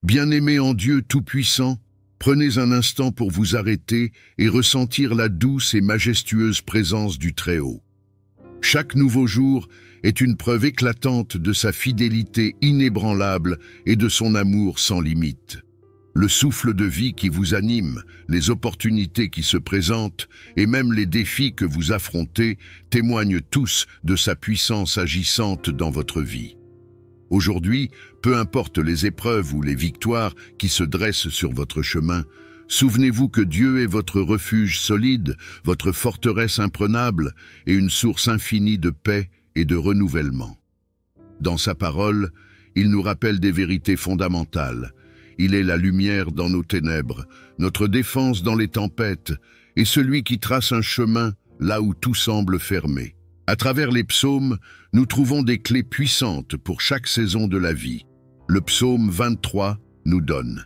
Bien-aimés en Dieu Tout-Puissant, prenez un instant pour vous arrêter et ressentir la douce et majestueuse présence du Très-Haut. Chaque nouveau jour est une preuve éclatante de sa fidélité inébranlable et de son amour sans limite. Le souffle de vie qui vous anime, les opportunités qui se présentent et même les défis que vous affrontez témoignent tous de sa puissance agissante dans votre vie. Aujourd'hui, peu importe les épreuves ou les victoires qui se dressent sur votre chemin, souvenez-vous que Dieu est votre refuge solide, votre forteresse imprenable et une source infinie de paix et de renouvellement. Dans sa parole, il nous rappelle des vérités fondamentales. Il est la lumière dans nos ténèbres, notre défense dans les tempêtes, et celui qui trace un chemin là où tout semble fermé. À travers les psaumes, nous trouvons des clés puissantes pour chaque saison de la vie. Le psaume 23 nous donne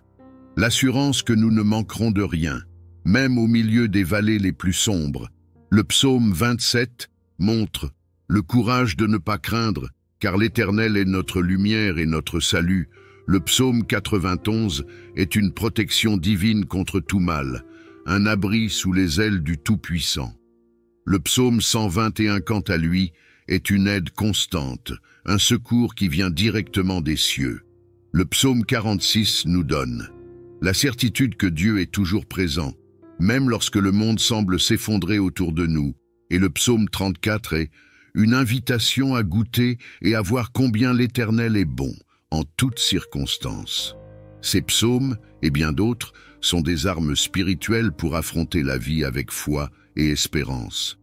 l'assurance que nous ne manquerons de rien, même au milieu des vallées les plus sombres. Le psaume 27 montre le courage de ne pas craindre, car l'Éternel est notre lumière et notre salut. Le psaume 91 est une protection divine contre tout mal, un abri sous les ailes du Tout-Puissant. Le psaume 121, quant à lui, est une aide constante, un secours qui vient directement des cieux. Le psaume 46 nous donne la certitude que Dieu est toujours présent, même lorsque le monde semble s'effondrer autour de nous. Et le psaume 34 est une invitation à goûter et à voir combien l'Éternel est bon, en toutes circonstances. Ces psaumes, et bien d'autres, sont des armes spirituelles pour affronter la vie avec foi et espérance.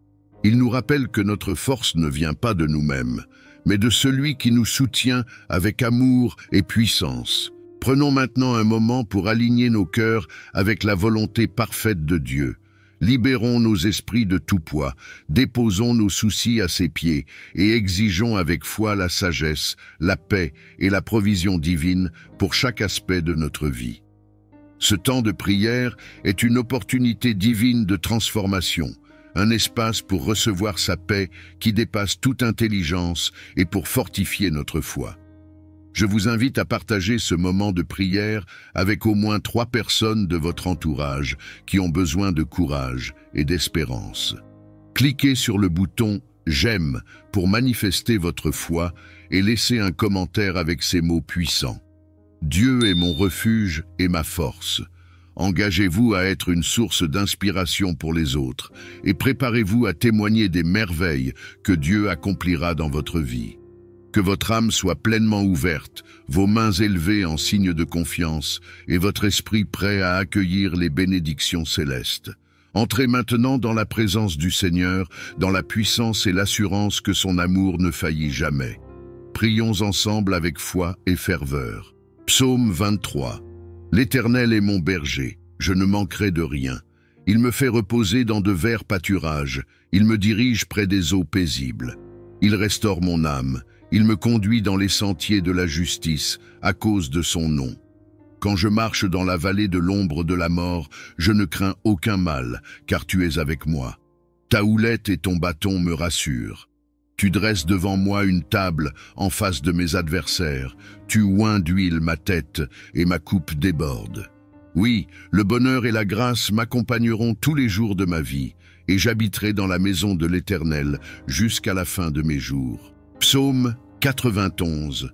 Ils nous rappellent que notre force ne vient pas de nous-mêmes, mais de celui qui nous soutient avec amour et puissance. Prenons maintenant un moment pour aligner nos cœurs avec la volonté parfaite de Dieu. Libérons nos esprits de tout poids, déposons nos soucis à ses pieds et exigeons avec foi la sagesse, la paix et la provision divine pour chaque aspect de notre vie. Ce temps de prière est une opportunité divine de transformation, un espace pour recevoir sa paix qui dépasse toute intelligence et pour fortifier notre foi. Je vous invite à partager ce moment de prière avec au moins 3 personnes de votre entourage qui ont besoin de courage et d'espérance. Cliquez sur le bouton « J'aime » pour manifester votre foi et laissez un commentaire avec ces mots puissants. Dieu est mon refuge et ma force. Engagez-vous à être une source d'inspiration pour les autres et préparez-vous à témoigner des merveilles que Dieu accomplira dans votre vie. Que votre âme soit pleinement ouverte, vos mains élevées en signe de confiance et votre esprit prêt à accueillir les bénédictions célestes. Entrez maintenant dans la présence du Seigneur, dans la puissance et l'assurance que son amour ne faillit jamais. Prions ensemble avec foi et ferveur. Psaume 23. L'Éternel est mon berger, je ne manquerai de rien. Il me fait reposer dans de verts pâturages, il me dirige près des eaux paisibles. Il restaure mon âme. Il me conduit dans les sentiers de la justice, à cause de son nom. Quand je marche dans la vallée de l'ombre de la mort, je ne crains aucun mal, car tu es avec moi. Ta houlette et ton bâton me rassurent. Tu dresses devant moi une table en face de mes adversaires. Tu oins d'huile ma tête et ma coupe déborde. Oui, le bonheur et la grâce m'accompagneront tous les jours de ma vie, et j'habiterai dans la maison de l'Éternel jusqu'à la fin de mes jours. Psaume 91.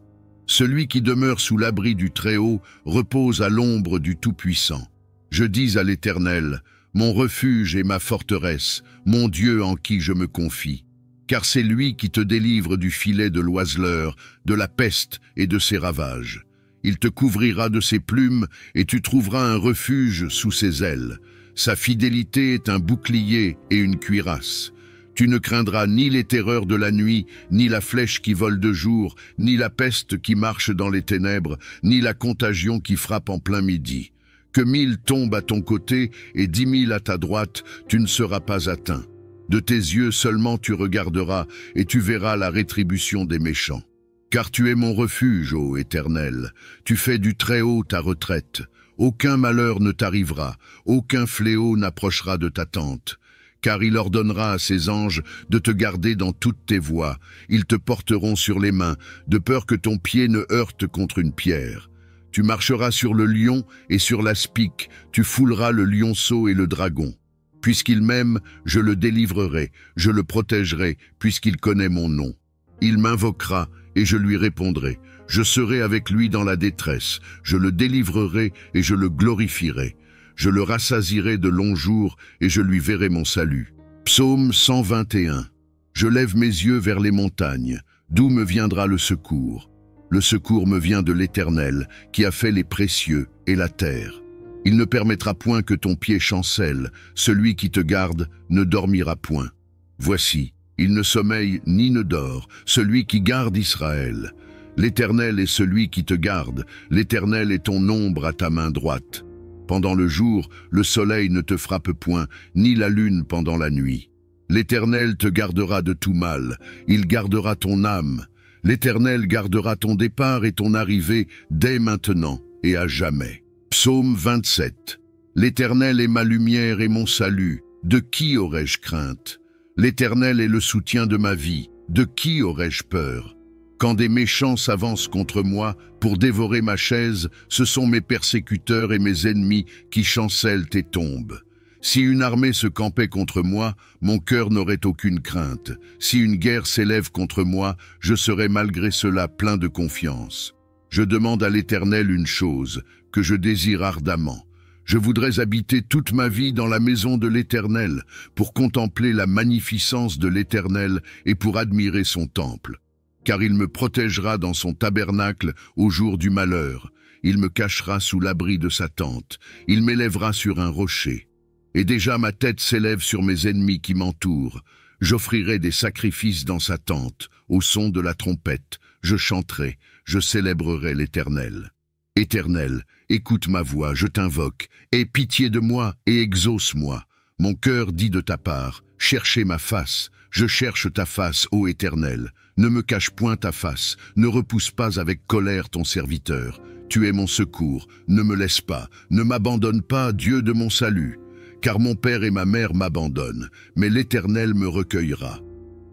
Celui qui demeure sous l'abri du Très-Haut repose à l'ombre du Tout-Puissant. Je dis à l'Éternel, mon refuge et ma forteresse, mon Dieu en qui je me confie. Car c'est lui qui te délivre du filet de l'oiseleur, de la peste et de ses ravages. Il te couvrira de ses plumes et tu trouveras un refuge sous ses ailes. Sa fidélité est un bouclier et une cuirasse. Tu ne craindras ni les terreurs de la nuit, ni la flèche qui vole de jour, ni la peste qui marche dans les ténèbres, ni la contagion qui frappe en plein midi. Que 1000 tombent à ton côté et 10 000 à ta droite, tu ne seras pas atteint. De tes yeux seulement tu regarderas et tu verras la rétribution des méchants. Car tu es mon refuge, ô Éternel, tu fais du Très-Haut ta retraite. Aucun malheur ne t'arrivera, aucun fléau n'approchera de ta tente. Car il ordonnera à ses anges de te garder dans toutes tes voies. Ils te porteront sur les mains, de peur que ton pied ne heurte contre une pierre. Tu marcheras sur le lion et sur l'aspic, tu fouleras le lionceau et le dragon. Puisqu'il m'aime, je le délivrerai, je le protégerai, puisqu'il connaît mon nom. Il m'invoquera et je lui répondrai. Je serai avec lui dans la détresse, je le délivrerai et je le glorifierai. Je le rassasierai de longs jours et je lui verrai mon salut. Psaume 121. Je lève mes yeux vers les montagnes. D'où me viendra le secours? Le secours me vient de l'Éternel, qui a fait les précieux et la terre. Il ne permettra point que ton pied chancelle, celui qui te garde ne dormira point. Voici, il ne sommeille ni ne dort, celui qui garde Israël. L'Éternel est celui qui te garde, l'Éternel est ton ombre à ta main droite. Pendant le jour, le soleil ne te frappe point, ni la lune pendant la nuit. L'Éternel te gardera de tout mal, il gardera ton âme. L'Éternel gardera ton départ et ton arrivée dès maintenant et à jamais. Psaume 27. L'Éternel est ma lumière et mon salut, de qui aurais-je crainte? L'Éternel est le soutien de ma vie, de qui aurais-je peur? Quand des méchants s'avancent contre moi pour dévorer ma chaise, ce sont mes persécuteurs et mes ennemis qui chancellent et tombent. Si une armée se campait contre moi, mon cœur n'aurait aucune crainte. Si une guerre s'élève contre moi, je serais malgré cela plein de confiance. Je demande à l'Éternel une chose, que je désire ardemment. Je voudrais habiter toute ma vie dans la maison de l'Éternel, pour contempler la magnificence de l'Éternel et pour admirer son temple. Car il me protégera dans son tabernacle au jour du malheur. Il me cachera sous l'abri de sa tente. Il m'élèvera sur un rocher. Et déjà ma tête s'élève sur mes ennemis qui m'entourent. J'offrirai des sacrifices dans sa tente, au son de la trompette. Je chanterai, je célébrerai l'Éternel. Éternel, écoute ma voix, je t'invoque. Aie pitié de moi et exauce-moi. Mon cœur dit de ta part, cherchez ma face. Je cherche ta face, ô Éternel. Ne me cache point ta face, ne repousse pas avec colère ton serviteur. Tu es mon secours, ne me laisse pas, ne m'abandonne pas, Dieu de mon salut. Car mon père et ma mère m'abandonnent, mais l'Éternel me recueillera.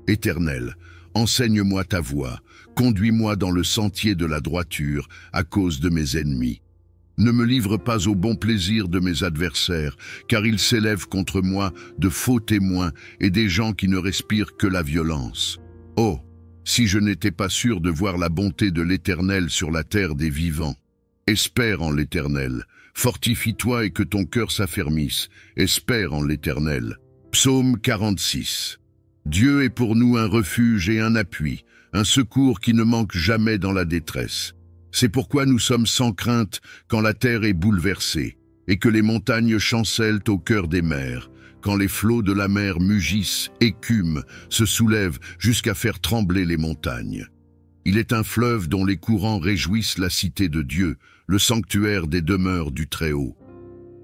Éternel, enseigne-moi ta voie, conduis-moi dans le sentier de la droiture à cause de mes ennemis. Ne me livre pas au bon plaisir de mes adversaires, car ils s'élèvent contre moi de faux témoins et des gens qui ne respirent que la violence. Oh, si je n'étais pas sûr de voir la bonté de l'Éternel sur la terre des vivants. Espère en l'Éternel. Fortifie-toi et que ton cœur s'affermisse. Espère en l'Éternel. Psaume 46. Dieu est pour nous un refuge et un appui, un secours qui ne manque jamais dans la détresse. C'est pourquoi nous sommes sans crainte quand la terre est bouleversée, et que les montagnes chancellent au cœur des mers, quand les flots de la mer mugissent, écument, se soulèvent jusqu'à faire trembler les montagnes. Il est un fleuve dont les courants réjouissent la cité de Dieu, le sanctuaire des demeures du Très-Haut.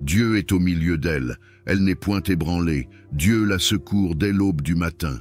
Dieu est au milieu d'elle, elle n'est point ébranlée, Dieu la secourt dès l'aube du matin.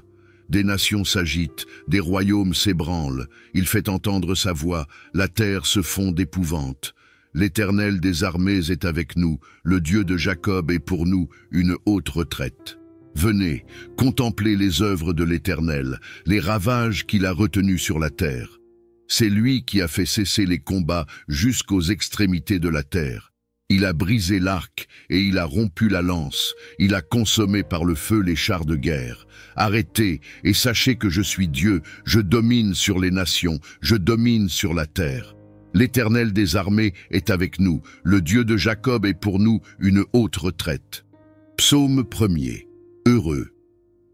Des nations s'agitent, des royaumes s'ébranlent, il fait entendre sa voix, la terre se fond d'épouvante. L'Éternel des armées est avec nous, le Dieu de Jacob est pour nous une haute retraite. Venez, contemplez les œuvres de l'Éternel, les ravages qu'il a retenus sur la terre. C'est lui qui a fait cesser les combats jusqu'aux extrémités de la terre. Il a brisé l'arc et il a rompu la lance, il a consommé par le feu les chars de guerre. Arrêtez et sachez que je suis Dieu, je domine sur les nations, je domine sur la terre. L'Éternel des armées est avec nous, le Dieu de Jacob est pour nous une haute retraite. Psaume 1er. Heureux.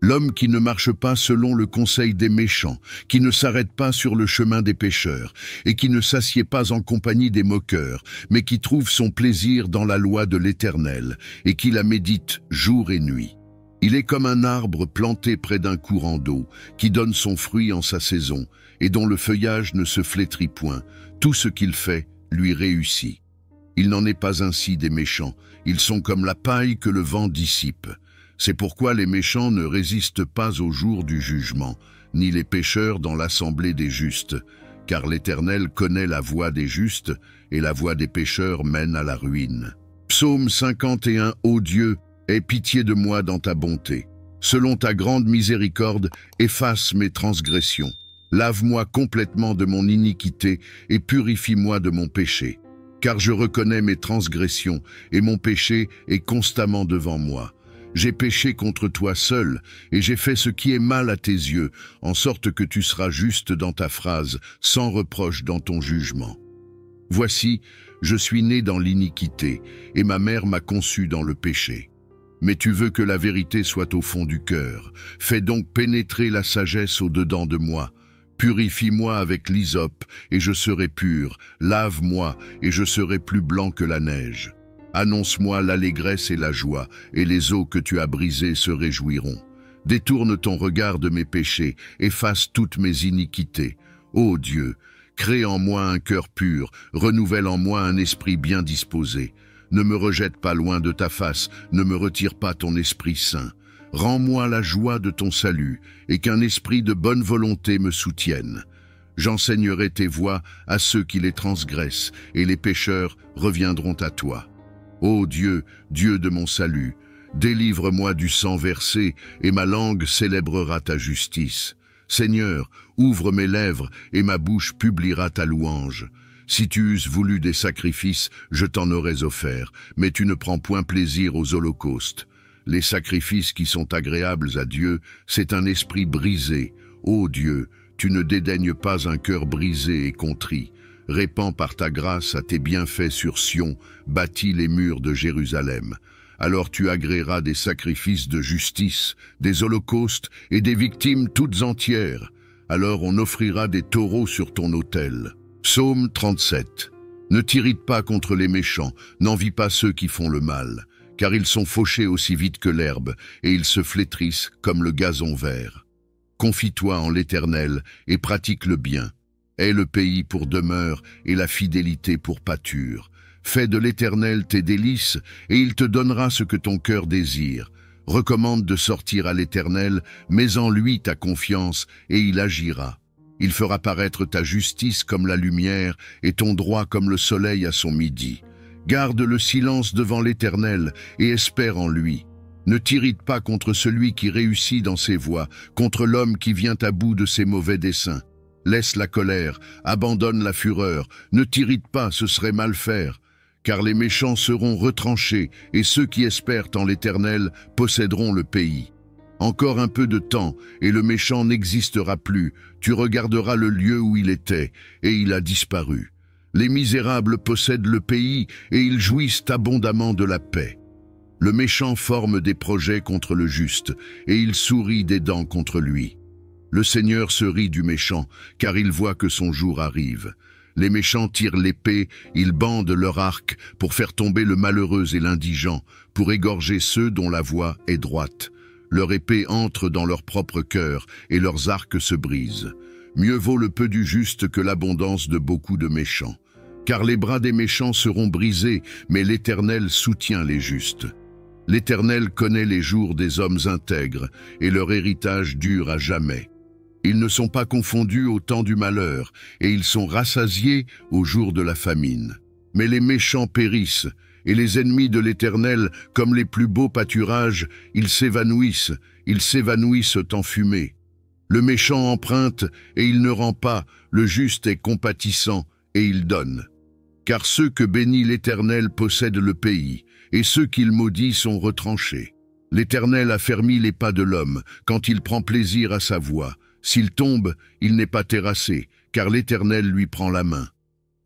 L'homme qui ne marche pas selon le conseil des méchants, qui ne s'arrête pas sur le chemin des pécheurs, et qui ne s'assied pas en compagnie des moqueurs, mais qui trouve son plaisir dans la loi de l'Éternel, et qui la médite jour et nuit. Il est comme un arbre planté près d'un courant d'eau, qui donne son fruit en sa saison, et dont le feuillage ne se flétrit point. Tout ce qu'il fait lui réussit. Il n'en est pas ainsi des méchants, ils sont comme la paille que le vent dissipe. C'est pourquoi les méchants ne résistent pas au jour du jugement, ni les pécheurs dans l'assemblée des justes, car l'Éternel connaît la voie des justes, et la voie des pécheurs mène à la ruine. Psaume 51. Ô Dieu, aie pitié de moi dans ta bonté. Selon ta grande miséricorde, efface mes transgressions. Lave-moi complètement de mon iniquité et purifie-moi de mon péché. Car je reconnais mes transgressions, et mon péché est constamment devant moi. J'ai péché contre toi seul, et j'ai fait ce qui est mal à tes yeux, en sorte que tu seras juste dans ta phrase, sans reproche dans ton jugement. Voici, je suis né dans l'iniquité, et ma mère m'a conçu dans le péché. Mais tu veux que la vérité soit au fond du cœur. Fais donc pénétrer la sagesse au-dedans de moi. Purifie-moi avec l'hysope, et je serai pur. Lave-moi, et je serai plus blanc que la neige. Annonce-moi l'allégresse et la joie, et les eaux que tu as brisées se réjouiront. Détourne ton regard de mes péchés, efface toutes mes iniquités. Ô Dieu, crée en moi un cœur pur, renouvelle en moi un esprit bien disposé. Ne me rejette pas loin de ta face, ne me retire pas ton Esprit Saint. Rends-moi la joie de ton salut, et qu'un esprit de bonne volonté me soutienne. J'enseignerai tes voies à ceux qui les transgressent, et les pécheurs reviendront à toi. Ô Dieu, Dieu de mon salut, délivre-moi du sang versé, et ma langue célébrera ta justice. Seigneur, ouvre mes lèvres, et ma bouche publiera ta louange. Si tu eusses voulu des sacrifices, je t'en aurais offert, mais tu ne prends point plaisir aux holocaustes. Les sacrifices qui sont agréables à Dieu, c'est un esprit brisé. Ô Dieu, tu ne dédaignes pas un cœur brisé et contrit. Répands par ta grâce à tes bienfaits sur Sion, bâtis les murs de Jérusalem. Alors tu agréeras des sacrifices de justice, des holocaustes et des victimes toutes entières. Alors on offrira des taureaux sur ton autel. Psaume 37. Ne t'irrite pas contre les méchants, n'envie pas ceux qui font le mal, car ils sont fauchés aussi vite que l'herbe, et ils se flétrissent comme le gazon vert. Confie-toi en l'Éternel et pratique le bien. Aie le pays pour demeure et la fidélité pour pâture. Fais de l'Éternel tes délices, et il te donnera ce que ton cœur désire. Recommande de sortir à l'Éternel, mets en lui ta confiance, et il agira. Il fera paraître ta justice comme la lumière et ton droit comme le soleil à son midi. Garde le silence devant l'Éternel et espère en lui. Ne t'irrite pas contre celui qui réussit dans ses voies, contre l'homme qui vient à bout de ses mauvais desseins. Laisse la colère, abandonne la fureur, ne t'irrite pas, ce serait mal faire. Car les méchants seront retranchés et ceux qui espèrent en l'Éternel posséderont le pays. Encore un peu de temps, et le méchant n'existera plus. Tu regarderas le lieu où il était, et il a disparu. Les misérables possèdent le pays, et ils jouissent abondamment de la paix. Le méchant forme des projets contre le juste, et il sourit des dents contre lui. Le Seigneur se rit du méchant, car il voit que son jour arrive. Les méchants tirent l'épée, ils bandent leur arc pour faire tomber le malheureux et l'indigent, pour égorger ceux dont la voie est droite. Leur épée entre dans leur propre cœur, et leurs arcs se brisent. Mieux vaut le peu du juste que l'abondance de beaucoup de méchants. Car les bras des méchants seront brisés, mais l'Éternel soutient les justes. L'Éternel connaît les jours des hommes intègres, et leur héritage dure à jamais. Ils ne sont pas confondus au temps du malheur, et ils sont rassasiés au jour de la famine. Mais les méchants périssent, et les ennemis de l'Éternel, comme les plus beaux pâturages, ils s'évanouissent en fumée. Le méchant emprunte, et il ne rend pas, le juste est compatissant, et il donne. Car ceux que bénit l'Éternel possèdent le pays, et ceux qu'il maudit sont retranchés. L'Éternel affermit les pas de l'homme, quand il prend plaisir à sa voie. S'il tombe, il n'est pas terrassé, car l'Éternel lui prend la main.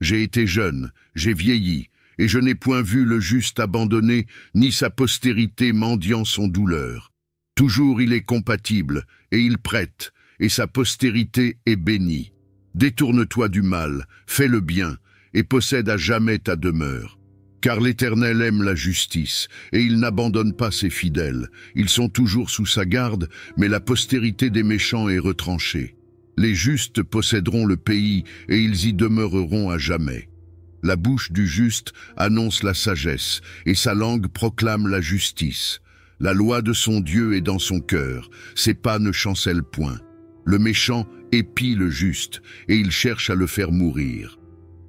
J'ai été jeune, j'ai vieilli, et je n'ai point vu le juste abandonné, ni sa postérité mendiant son douleur. Toujours il est compatible, et il prête, et sa postérité est bénie. Détourne-toi du mal, fais le bien, et possède à jamais ta demeure. Car l'Éternel aime la justice, et il n'abandonne pas ses fidèles. Ils sont toujours sous sa garde, mais la postérité des méchants est retranchée. Les justes posséderont le pays, et ils y demeureront à jamais. La bouche du juste annonce la sagesse, et sa langue proclame la justice. La loi de son Dieu est dans son cœur, ses pas ne chancellent point. Le méchant épie le juste, et il cherche à le faire mourir.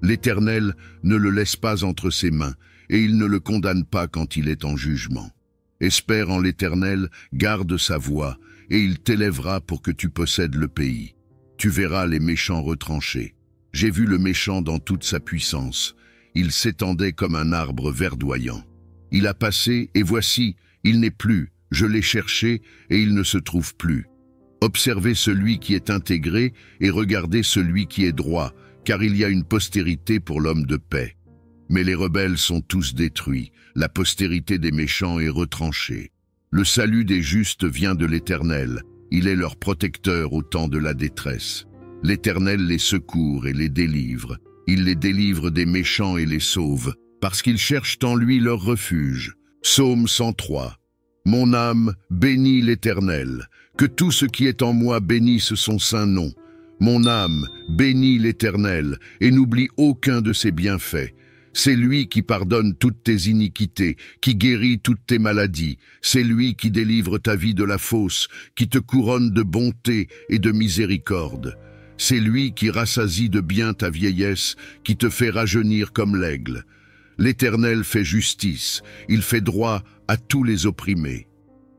L'Éternel ne le laisse pas entre ses mains, et il ne le condamne pas quand il est en jugement. Espère en l'Éternel, garde sa voie, et il t'élèvera pour que tu possèdes le pays. Tu verras les méchants retranchés. J'ai vu le méchant dans toute sa puissance. il s'étendait comme un arbre verdoyant. Il a passé, et voici, il n'est plus, je l'ai cherché, et il ne se trouve plus. Observez celui qui est intégré, et regardez celui qui est droit, car il y a une postérité pour l'homme de paix. Mais les rebelles sont tous détruits, la postérité des méchants est retranchée. Le salut des justes vient de l'Éternel, il est leur protecteur au temps de la détresse. L'Éternel les secourt et les délivre, il les délivre des méchants et les sauve, parce qu'ils cherchent en lui leur refuge. Psaume 103. Mon âme, bénis l'Éternel, que tout ce qui est en moi bénisse son saint nom. Mon âme, bénis l'Éternel, et n'oublie aucun de ses bienfaits. C'est lui qui pardonne toutes tes iniquités, qui guérit toutes tes maladies. C'est lui qui délivre ta vie de la fosse, qui te couronne de bonté et de miséricorde. C'est lui qui rassasie de bien ta vieillesse, qui te fait rajeunir comme l'aigle. L'Éternel fait justice, il fait droit à tous les opprimés.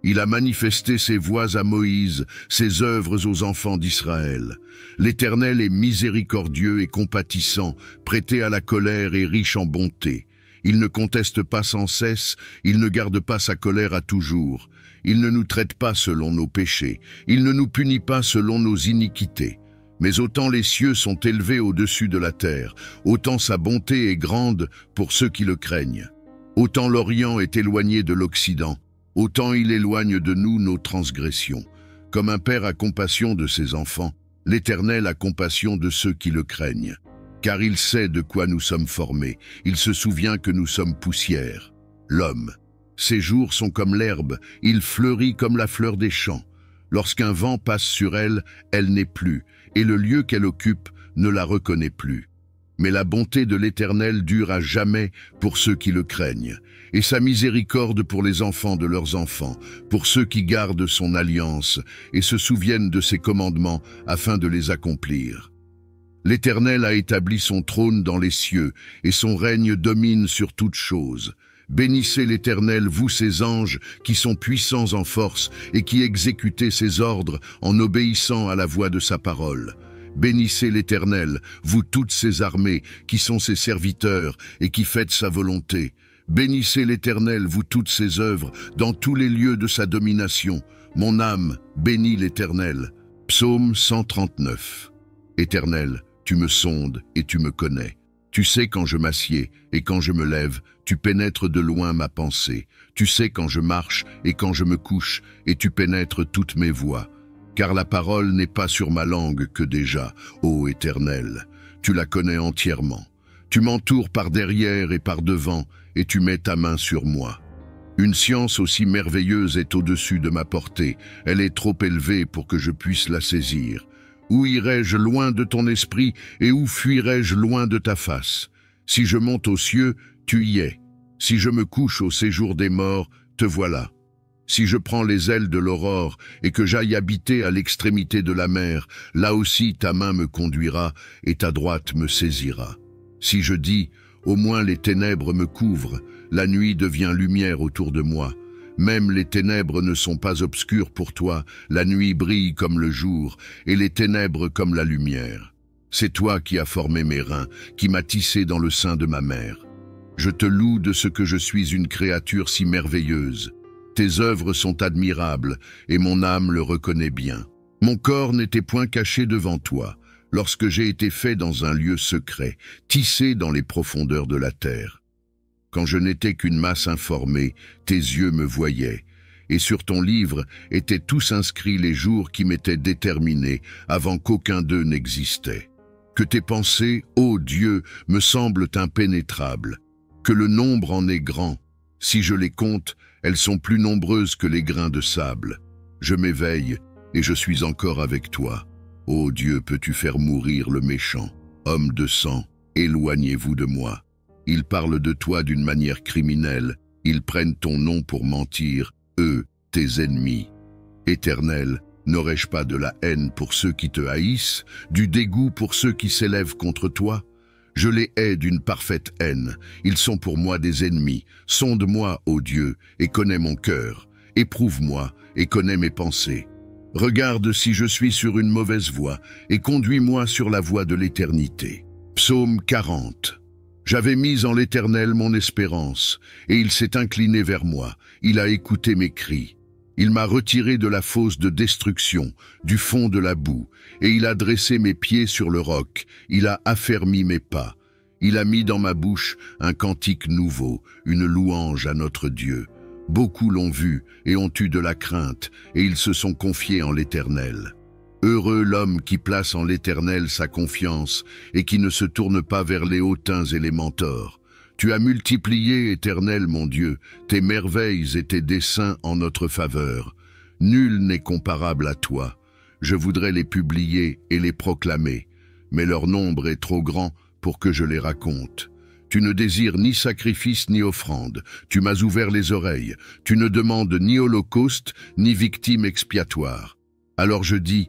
Il a manifesté ses voies à Moïse, ses œuvres aux enfants d'Israël. L'Éternel est miséricordieux et compatissant, prêté à la colère et riche en bonté. Il ne conteste pas sans cesse, il ne garde pas sa colère à toujours. Il ne nous traite pas selon nos péchés, il ne nous punit pas selon nos iniquités. Mais autant les cieux sont élevés au-dessus de la terre, autant sa bonté est grande pour ceux qui le craignent. Autant l'Orient est éloigné de l'Occident, autant il éloigne de nous nos transgressions. Comme un père a compassion de ses enfants, l'Éternel a compassion de ceux qui le craignent. Car il sait de quoi nous sommes formés, il se souvient que nous sommes poussière. L'homme, ses jours sont comme l'herbe, il fleurit comme la fleur des champs. Lorsqu'un vent passe sur elle, elle n'est plus, et le lieu qu'elle occupe ne la reconnaît plus. Mais la bonté de l'Éternel dure à jamais pour ceux qui le craignent, et sa miséricorde pour les enfants de leurs enfants, pour ceux qui gardent son alliance et se souviennent de ses commandements afin de les accomplir. L'Éternel a établi son trône dans les cieux, et son règne domine sur toutes choses. Bénissez l'Éternel, vous ses anges, qui sont puissants en force et qui exécutez ses ordres en obéissant à la voix de sa parole. Bénissez l'Éternel, vous toutes ses armées, qui sont ses serviteurs et qui faites sa volonté. Bénissez l'Éternel, vous toutes ses œuvres, dans tous les lieux de sa domination. Mon âme, bénis l'Éternel. Psaume 139. Éternel, tu me sondes et tu me connais. Tu sais quand je m'assieds et quand je me lève, tu pénètres de loin ma pensée. Tu sais quand je marche et quand je me couche, et tu pénètres toutes mes voies. Car la parole n'est pas sur ma langue que déjà, ô Éternel. Tu la connais entièrement. Tu m'entoures par derrière et par devant, et tu mets ta main sur moi. Une science aussi merveilleuse est au-dessus de ma portée. Elle est trop élevée pour que je puisse la saisir. Où irai-je loin de ton esprit et où fuirai-je loin de ta face? Si je monte aux cieux, tu y es. Si je me couche au séjour des morts, te voilà. Si je prends les ailes de l'aurore et que j'aille habiter à l'extrémité de la mer, là aussi ta main me conduira et ta droite me saisira. Si je dis, au moins les ténèbres me couvrent, la nuit devient lumière autour de moi. Même les ténèbres ne sont pas obscures pour toi, la nuit brille comme le jour, et les ténèbres comme la lumière. C'est toi qui as formé mes reins, qui m'as tissé dans le sein de ma mère. Je te loue de ce que je suis une créature si merveilleuse. Tes œuvres sont admirables, et mon âme le reconnaît bien. Mon corps n'était point caché devant toi, lorsque j'ai été fait dans un lieu secret, tissé dans les profondeurs de la terre. Quand je n'étais qu'une masse informée, tes yeux me voyaient, et sur ton livre étaient tous inscrits les jours qui m'étaient déterminés avant qu'aucun d'eux n'existait. Que tes pensées, ô Dieu, me semblent impénétrables, que le nombre en est grand. Si je les compte, elles sont plus nombreuses que les grains de sable. Je m'éveille, et je suis encore avec toi. Ô Dieu, peux-tu faire mourir le méchant? Homme de sang, éloignez-vous de moi. Ils parlent de toi d'une manière criminelle, ils prennent ton nom pour mentir, eux, tes ennemis. Éternel, n'aurais-je pas de la haine pour ceux qui te haïssent, du dégoût pour ceux qui s'élèvent contre toi? Je les hais d'une parfaite haine, ils sont pour moi des ennemis. Sonde-moi, ô Dieu, et connais mon cœur. Éprouve-moi et connais mes pensées. Regarde si je suis sur une mauvaise voie, et conduis-moi sur la voie de l'éternité. Psaume 40. J'avais mis en l'Éternel mon espérance, et il s'est incliné vers moi, il a écouté mes cris. Il m'a retiré de la fosse de destruction, du fond de la boue, et il a dressé mes pieds sur le roc, il a affermi mes pas. Il a mis dans ma bouche un cantique nouveau, une louange à notre Dieu. Beaucoup l'ont vu et ont eu de la crainte, et ils se sont confiés en l'Éternel. Heureux l'homme qui place en l'Éternel sa confiance et qui ne se tourne pas vers les hautains et les mentors. Tu as multiplié, Éternel mon Dieu, tes merveilles et tes desseins en notre faveur. Nul n'est comparable à toi. Je voudrais les publier et les proclamer, mais leur nombre est trop grand pour que je les raconte. Tu ne désires ni sacrifice ni offrande, tu m'as ouvert les oreilles, tu ne demandes ni holocauste ni victime expiatoire. Alors je dis,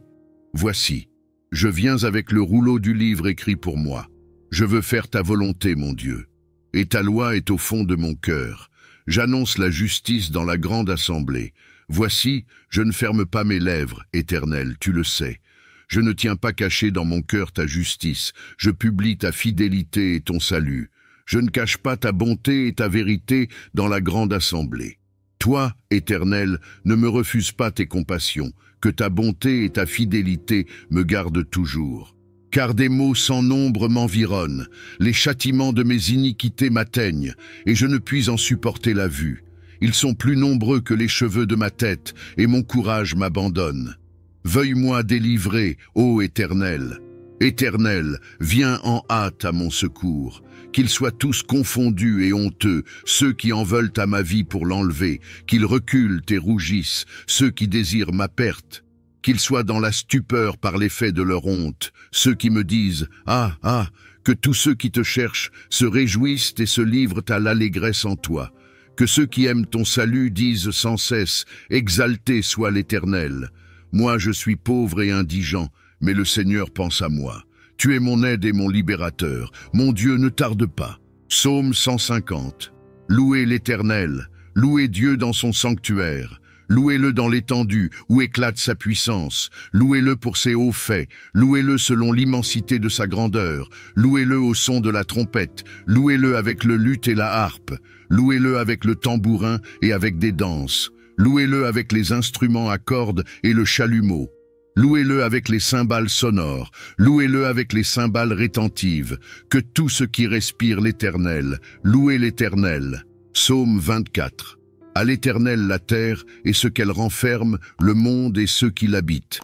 voici, je viens avec le rouleau du livre écrit pour moi. Je veux faire ta volonté, mon Dieu, et ta loi est au fond de mon cœur. J'annonce la justice dans la grande assemblée. Voici, je ne ferme pas mes lèvres, Éternel, tu le sais. Je ne tiens pas caché dans mon cœur ta justice, je publie ta fidélité et ton salut. Je ne cache pas ta bonté et ta vérité dans la grande assemblée. Toi, Éternel, ne me refuse pas tes compassions, que ta bonté et ta fidélité me gardent toujours. Car des maux sans nombre m'environnent, les châtiments de mes iniquités m'atteignent, et je ne puis en supporter la vue. Ils sont plus nombreux que les cheveux de ma tête, et mon courage m'abandonne. Veuille-moi délivrer, ô Éternel. Éternel, viens en hâte à mon secours. Qu'ils soient tous confondus et honteux, ceux qui en veulent à ma vie pour l'enlever, qu'ils reculent et rougissent, ceux qui désirent ma perte. Qu'ils soient dans la stupeur par l'effet de leur honte, ceux qui me disent « Ah, ah !» Que tous ceux qui te cherchent se réjouissent et se livrent à l'allégresse en toi. Que ceux qui aiment ton salut disent sans cesse « Exalté soit l'Éternel !» Moi je suis pauvre et indigent, mais le Seigneur pense à moi. Tu es mon aide et mon libérateur. Mon Dieu, ne tarde pas. Psaume 150. Louez l'Éternel, louez Dieu dans son sanctuaire. Louez-le dans l'étendue où éclate sa puissance. Louez-le pour ses hauts faits. Louez-le selon l'immensité de sa grandeur. Louez-le au son de la trompette. Louez-le avec le luth et la harpe. Louez-le avec le tambourin et avec des danses. Louez-le avec les instruments à cordes et le chalumeau. Louez-le avec les cymbales sonores, louez-le avec les cymbales rétentives, que tout ce qui respire l'Éternel, louez l'Éternel. Psaume 24. À l'Éternel la terre et ce qu'elle renferme, le monde et ceux qui l'habitent.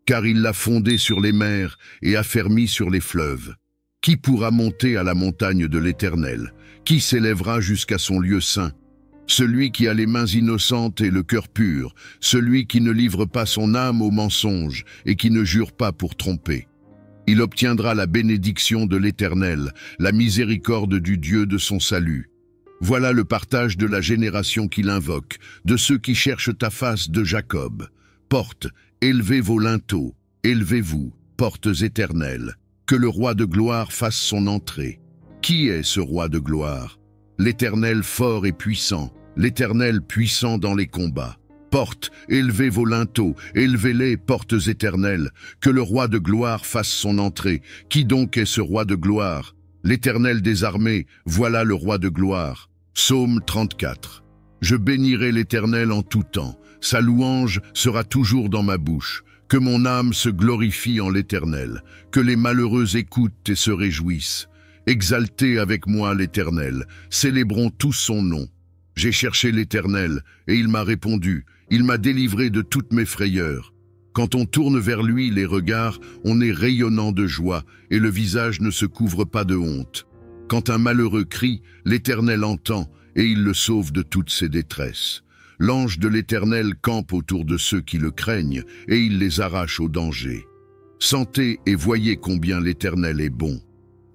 Car il l'a fondée sur les mers et affermie sur les fleuves. Qui pourra monter à la montagne de l'Éternel? Qui s'élèvera jusqu'à son lieu saint? Celui qui a les mains innocentes et le cœur pur, celui qui ne livre pas son âme au mensonge et qui ne jure pas pour tromper. Il obtiendra la bénédiction de l'Éternel, la miséricorde du Dieu de son salut. Voilà le partage de la génération qui l'invoque, de ceux qui cherchent ta face de Jacob. Portes, élevez vos linteaux, élevez-vous, portes éternelles, que le roi de gloire fasse son entrée. Qui est ce roi de gloire? L'Éternel fort et puissant, l'Éternel puissant dans les combats. Portes, élevez vos linteaux, élevez-les, portes éternelles, que le roi de gloire fasse son entrée. Qui donc est ce roi de gloire? L'Éternel des armées, voilà le roi de gloire. Psaume 34. Je bénirai l'Éternel en tout temps, sa louange sera toujours dans ma bouche. Que mon âme se glorifie en l'Éternel, que les malheureux écoutent et se réjouissent. Exaltez avec moi l'Éternel, célébrons tous son nom. J'ai cherché l'Éternel, et il m'a répondu, il m'a délivré de toutes mes frayeurs. Quand on tourne vers lui les regards, on est rayonnant de joie, et le visage ne se couvre pas de honte. Quand un malheureux crie, l'Éternel entend, et il le sauve de toutes ses détresses. L'ange de l'Éternel campe autour de ceux qui le craignent, et il les arrache au danger. Sentez et voyez combien l'Éternel est bon.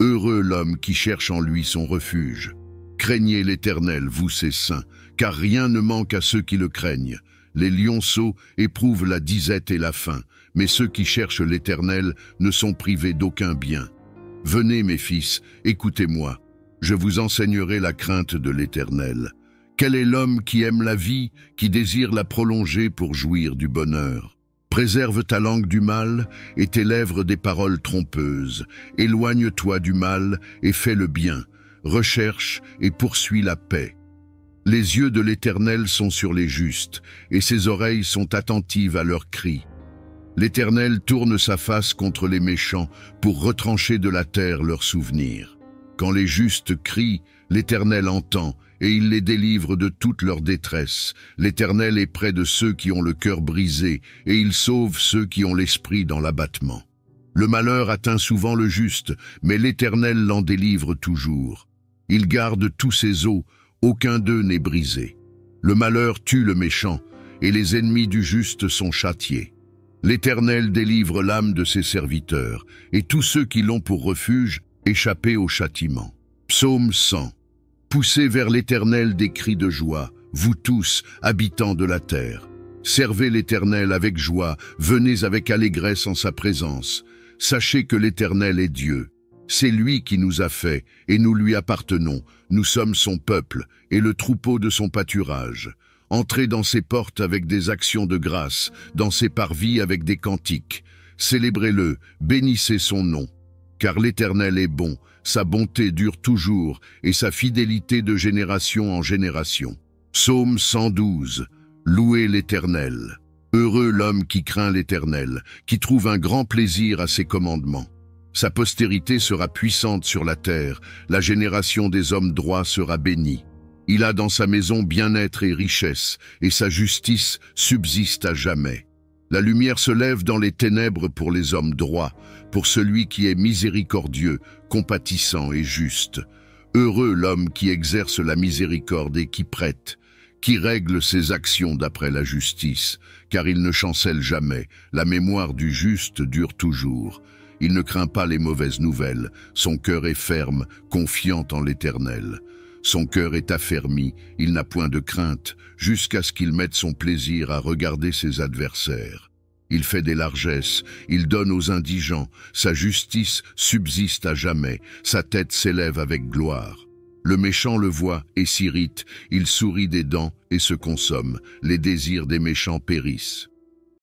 Heureux l'homme qui cherche en lui son refuge. Craignez l'Éternel, vous ses saints, car rien ne manque à ceux qui le craignent. Les lionceaux éprouvent la disette et la faim, mais ceux qui cherchent l'Éternel ne sont privés d'aucun bien. Venez, mes fils, écoutez-moi. Je vous enseignerai la crainte de l'Éternel. Quel est l'homme qui aime la vie, qui désire la prolonger pour jouir du bonheur? Préserve ta langue du mal et tes lèvres des paroles trompeuses. Éloigne-toi du mal et fais le bien. recherche et poursuit la paix. Les yeux de l'Éternel sont sur les justes, et ses oreilles sont attentives à leurs cris. L'Éternel tourne sa face contre les méchants pour retrancher de la terre leurs souvenirs. Quand les justes crient, l'Éternel entend, et il les délivre de toute leur détresse. L'Éternel est près de ceux qui ont le cœur brisé, et il sauve ceux qui ont l'esprit dans l'abattement. Le malheur atteint souvent le juste, mais l'Éternel l'en délivre toujours. Il garde tous ses os, aucun d'eux n'est brisé. Le malheur tue le méchant, et les ennemis du juste sont châtiés. L'Éternel délivre l'âme de ses serviteurs, et tous ceux qui l'ont pour refuge, échappés au châtiment. Psaume 100. Poussez vers l'Éternel des cris de joie, vous tous, habitants de la terre. Servez l'Éternel avec joie, venez avec allégresse en sa présence. Sachez que l'Éternel est Dieu. C'est lui qui nous a fait, et nous lui appartenons. Nous sommes son peuple, et le troupeau de son pâturage. Entrez dans ses portes avec des actions de grâce, dans ses parvis avec des cantiques. Célébrez-le, bénissez son nom. Car l'Éternel est bon, sa bonté dure toujours, et sa fidélité de génération en génération. Psaume 112. Louez l'Éternel. Heureux l'homme qui craint l'Éternel, qui trouve un grand plaisir à ses commandements. Sa postérité sera puissante sur la terre, la génération des hommes droits sera bénie. Il a dans sa maison bien-être et richesse, et sa justice subsiste à jamais. La lumière se lève dans les ténèbres pour les hommes droits, pour celui qui est miséricordieux, compatissant et juste. Heureux l'homme qui exerce la miséricorde et qui prête, qui règle ses actions d'après la justice, car il ne chancelle jamais, la mémoire du juste dure toujours. Il ne craint pas les mauvaises nouvelles, son cœur est ferme, confiant en l'Éternel. Son cœur est affermi, il n'a point de crainte, jusqu'à ce qu'il mette son plaisir à regarder ses adversaires. Il fait des largesses, il donne aux indigents, sa justice subsiste à jamais, sa tête s'élève avec gloire. Le méchant le voit et s'irrite, il sourit des dents et se consomme, les désirs des méchants périssent.